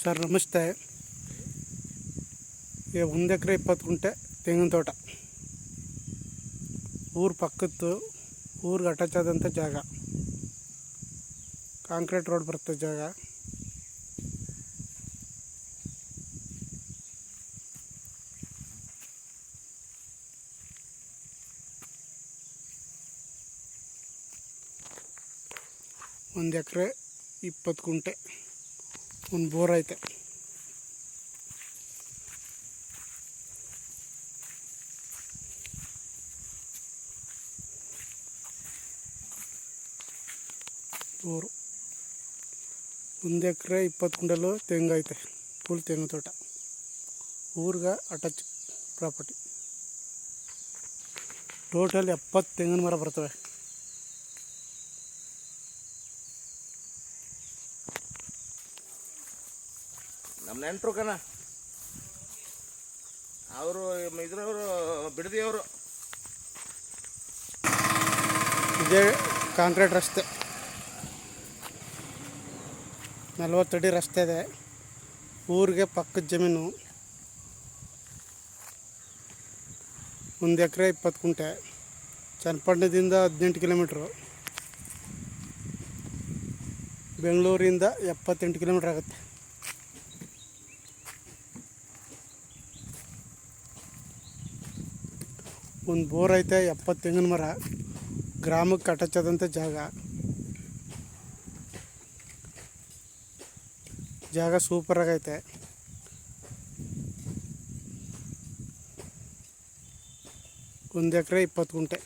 Sir ನಮಸ್ತೆ. ಈಗ 1 ಎಕರೆ 20 ಗುಂಟೆ ತೆಂಗಿನ ತೋಟ, ಊರು ಪಕ್ಕದ್ದು, ಊರಿಗೆ ಅಟ್ಯಾಚ್ ಆದಂಥ ಜಾಗ, ಕಾಂಕ್ರೀಟ್ ರೋಡ್ ಬರ್ತದೆ ಜಾಗ. ಒಂದು ಎಕರೆ 20 ಗುಂಟೆ, ಒಂದು ಬೋರ್ ಐತೆ. ಬೋರು 1 ಎಕರೆ 20 ಗುಂಟೆಲು ತೆಂಗೈತೆ, ಫುಲ್ ತೆಂಗಿನ ತೋಟ, ಊರಿಗೆ ಅಟ್ಯಾಚ್ ಪ್ರಾಪರ್ಟಿ. ಟೋಟಲ್ 70 ತೆಂಗಿನ ಮರ ಬರ್ತವೆ. ನಮ್ಮ ನೆಂಟರು ಕಣ, ಅವರು ಇದ್ರವರು ಬಿಡದಿಯವರು. ಇದೇ ಕಾಂಕ್ರೀಟ್ ರಸ್ತೆ, 40 ಅಡಿ ರಸ್ತೆ ಇದೆ. ಊರಿಗೆ ಪಕ್ಕದ ಜಮೀನು. 1 ಎಕರೆ 20 ಗುಂಟೆ, ಚನ್ನಪಟ್ಟಣದಿಂದ 18 ಕಿಲೋಮೀಟ್ರು, ಬೆಂಗಳೂರಿಂದ 78 ಕಿಲೋಮೀಟ್ರ್ ಆಗುತ್ತೆ. ಒಂದು ಬೋರ್ ಐತೆ, 70 ತೆಂಗಿನ ಮರ, ಗ್ರಾಮಕ್ಕೆ ಅಟ್ಯಾಚ್ ಆದಂಥ ಜಾಗ ಸೂಪರಾಗೈತೆ. 1 ಎಕರೆ 20 ಗುಂಟೆ.